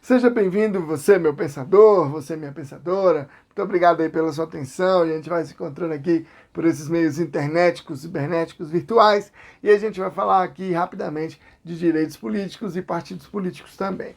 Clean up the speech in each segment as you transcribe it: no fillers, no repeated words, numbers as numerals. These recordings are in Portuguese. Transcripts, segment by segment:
Seja bem-vindo, você, meu pensador, você, minha pensadora. Muito obrigado aí pela sua atenção. A gente vai se encontrando aqui por esses meios internéticos, cibernéticos, virtuais. E a gente vai falar aqui rapidamente de direitos políticos e partidos políticos também.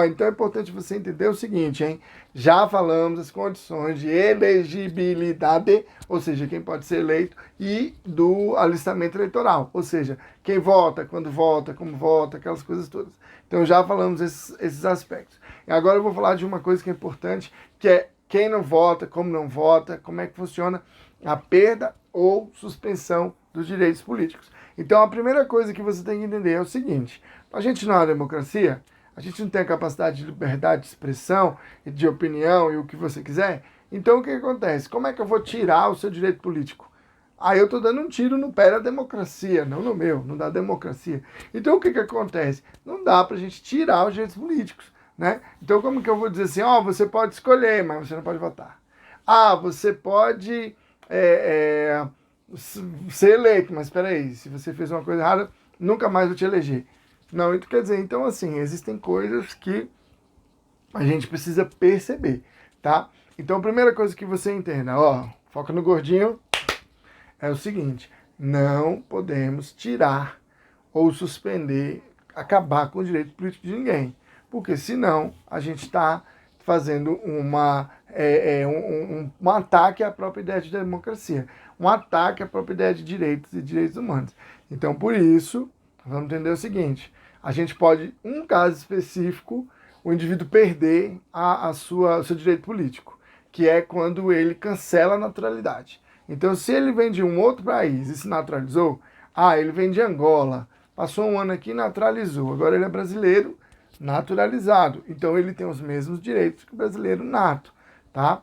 Então é importante você entender o seguinte, hein? Já falamos as condições de elegibilidade, ou seja, quem pode ser eleito, e do alistamento eleitoral, ou seja, quem vota, quando vota, como vota, aquelas coisas todas. Então já falamos esses aspectos. E agora eu vou falar de uma coisa que é importante, que é quem não vota, como é que funciona a perda ou suspensão dos direitos políticos. Então a primeira coisa que você tem que entender é o seguinte: a gente não é uma democracia, a gente não tem a capacidade de liberdade de expressão e de opinião e o que você quiser. Então o que acontece? Como é que eu vou tirar o seu direito político? Aí eu estou dando um tiro no pé da democracia, não no meu, não da democracia. Então o que acontece? Não dá para a gente tirar os direitos políticos, né? Então como que eu vou dizer assim, você pode escolher, mas você não pode votar. Você pode ser eleito, mas espera aí, se você fez uma coisa errada, nunca mais vou te eleger. Não, isso quer dizer, então assim, existem coisas que a gente precisa perceber, tá? Então a primeira coisa que você entenda, foca no gordinho, é o seguinte: não podemos tirar ou suspender, acabar com o direito político de ninguém. Porque senão a gente está fazendo um ataque à própria ideia de democracia, um ataque à própria ideia de direitos e direitos humanos. Então, por isso, vamos entender o seguinte: a gente pode, um caso específico, o indivíduo perder o seu direito político, que é quando ele cancela a naturalidade. Então, se ele vem de um outro país e se naturalizou, ele vem de Angola, passou um ano aqui e naturalizou, agora ele é brasileiro naturalizado. Então, ele tem os mesmos direitos que o brasileiro nato, tá?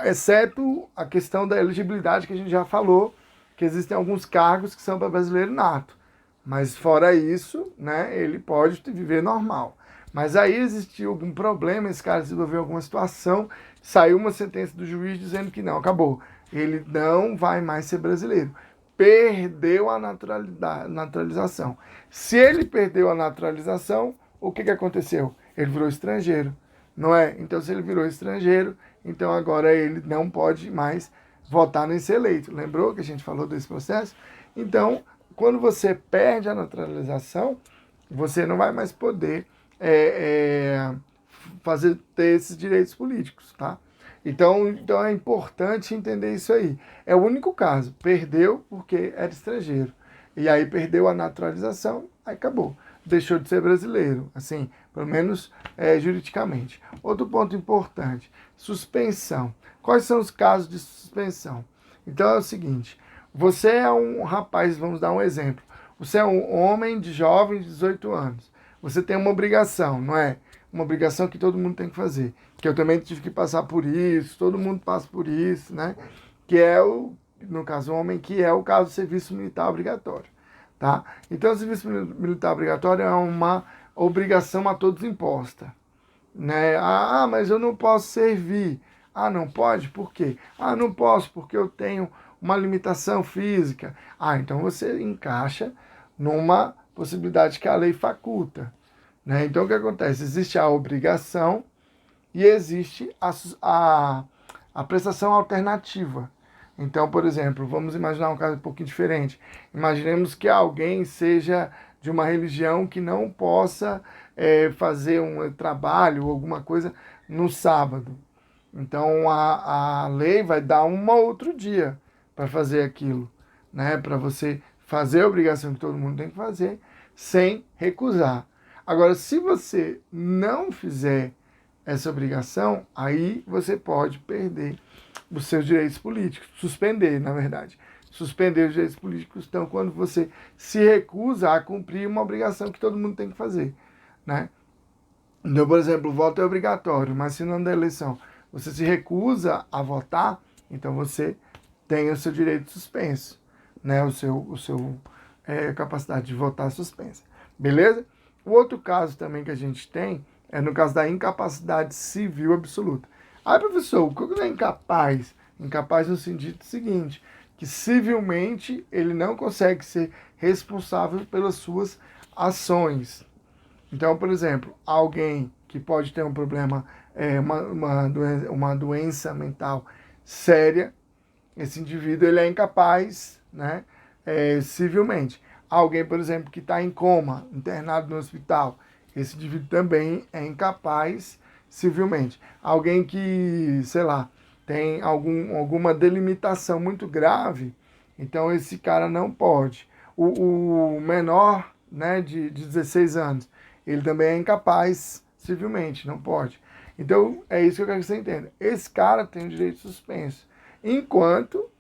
Exceto a questão da elegibilidade que a gente já falou, que existem alguns cargos que são para brasileiro nato. Mas fora isso, né, ele pode viver normal. Mas aí existiu algum problema, esse cara desenvolveu alguma situação, saiu uma sentença do juiz dizendo que não, acabou. Ele não vai mais ser brasileiro. Perdeu a naturalização. Se ele perdeu a naturalização, o que aconteceu? Ele virou estrangeiro, não é? Então, se ele virou estrangeiro, então agora ele não pode mais votar nem ser eleito. Lembrou que a gente falou desse processo? Então, quando você perde a naturalização, você não vai mais poder ter esses direitos políticos, tá? Então é importante entender isso aí. É o único caso. Perdeu porque era estrangeiro. E aí perdeu a naturalização, aí acabou. Deixou de ser brasileiro, assim, pelo menos juridicamente. Outro ponto importante, suspensão. Quais são os casos de suspensão? Então é o seguinte: você é um rapaz, vamos dar um exemplo. Você é um homem de jovem de 18 anos. Você tem uma obrigação, não é? Uma obrigação que todo mundo tem que fazer. Que eu também tive que passar por isso, todo mundo passa por isso, né? Que é no caso, o homem, que é o caso do serviço militar obrigatório, tá? Então, o serviço militar obrigatório é uma obrigação a todos imposta, né? Mas eu não posso servir. Não pode? Por quê? Não posso porque eu tenho uma limitação física. Então você encaixa numa possibilidade que a lei faculta, né? Então o que acontece? Existe a obrigação e existe a prestação alternativa. Então, por exemplo, vamos imaginar um caso um pouquinho diferente. Imaginemos que alguém seja de uma religião que não possa fazer um trabalho ou alguma coisa no sábado. Então, a lei vai dar um outro dia para fazer aquilo, né? Para você fazer a obrigação que todo mundo tem que fazer sem recusar. Agora, se você não fizer essa obrigação, aí você pode perder os seus direitos políticos, suspender, na verdade. Suspender os direitos políticos, então, quando você se recusa a cumprir uma obrigação que todo mundo tem que fazer, né? Então, por exemplo, o voto é obrigatório, mas se não da eleição você se recusa a votar, então você tem o seu direito suspenso, né? O seu capacidade de votar suspensa. Beleza? O outro caso também que a gente tem é no caso da incapacidade civil absoluta. Professor, o que é incapaz? Incapaz no sentido seguinte, que civilmente ele não consegue ser responsável pelas suas ações. Então, por exemplo, alguém que pode ter um problema, uma doença mental séria, esse indivíduo ele é incapaz, né, civilmente. Alguém, por exemplo, que está em coma, internado no hospital, esse indivíduo também é incapaz civilmente. Alguém que, sei lá, tem alguma delimitação muito grave, então esse cara não pode. O menor, né, de 16 anos, ele também é incapaz civilmente, não pode. Então é isso que eu quero que você entenda. Esse cara tem o direito suspenso, enquanto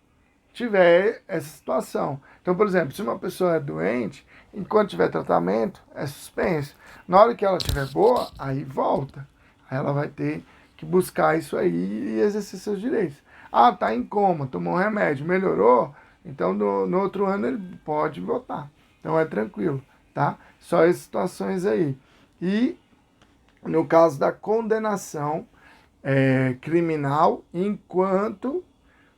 tiver essa situação. Então, por exemplo, se uma pessoa é doente, enquanto tiver tratamento, é suspenso. Na hora que ela estiver boa, aí volta. Aí ela vai ter que buscar isso aí e exercer seus direitos. Ah, tá em coma, tomou um remédio, melhorou, então no outro ano ele pode votar. Então é tranquilo, tá? Só essas situações aí. E no caso da condenação criminal, enquanto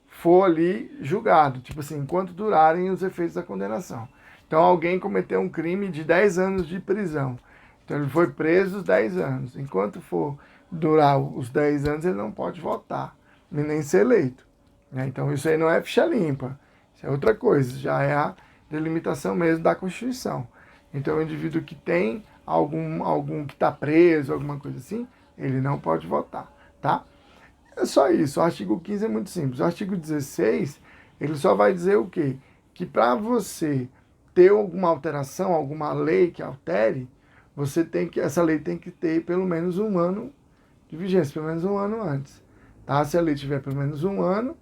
for ali julgado, tipo assim, enquanto durarem os efeitos da condenação. Então alguém cometeu um crime de 10 anos de prisão. Então ele foi preso os 10 anos. Enquanto for durar os 10 anos, ele não pode votar, nem ser eleito. Né? Então isso aí não é ficha limpa. Isso é outra coisa, já é a delimitação mesmo da Constituição. Então o indivíduo que tem algum que está preso, alguma coisa assim, ele não pode votar, tá? É só isso. O artigo 15 é muito simples. O artigo 16, ele só vai dizer o quê? Que para você ter alguma alteração, alguma lei que altere, essa lei tem que ter pelo menos um ano de vigência, pelo menos um ano antes. Tá? Se a lei tiver pelo menos um ano,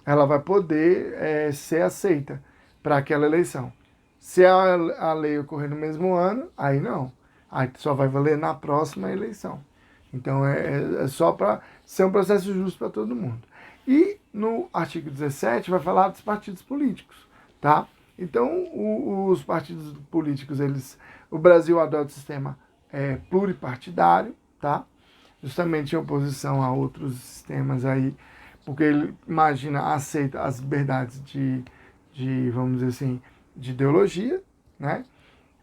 ela vai poder ser aceita para aquela eleição. Se a lei ocorrer no mesmo ano, aí não. Aí só vai valer na próxima eleição. Então é só para ser um processo justo para todo mundo. E no artigo 17 vai falar dos partidos políticos, tá? Então os partidos políticos, o Brasil adota o sistema pluripartidário, tá? Justamente em oposição a outros sistemas aí, porque ele aceita as liberdades de vamos dizer assim, de ideologia, né?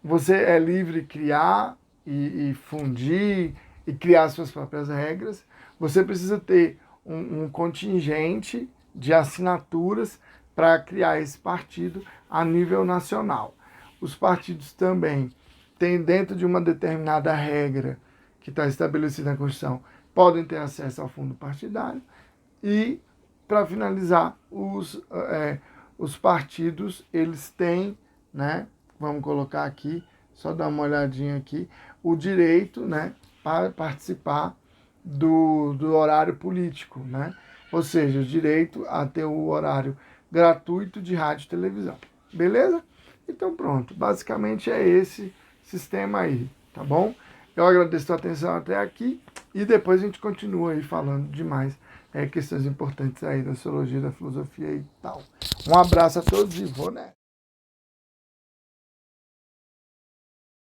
Você é livre de criar e fundir e criar suas próprias regras. Você precisa ter um contingente de assinaturas para criar esse partido a nível nacional. Os partidos também têm, dentro de uma determinada regra que está estabelecida na Constituição, podem ter acesso ao fundo partidário. E, para finalizar, os partidos, eles têm, né, vamos colocar aqui, só dar uma olhadinha aqui, o direito, né, para participar do horário político, né? Ou seja, o direito a ter o horário gratuito de rádio e televisão. Beleza? Então pronto, basicamente é esse sistema aí, tá bom? Eu agradeço a atenção até aqui e depois a gente continua aí falando de mais questões importantes aí da sociologia, da filosofia e tal. Um abraço a todos e vou nessa.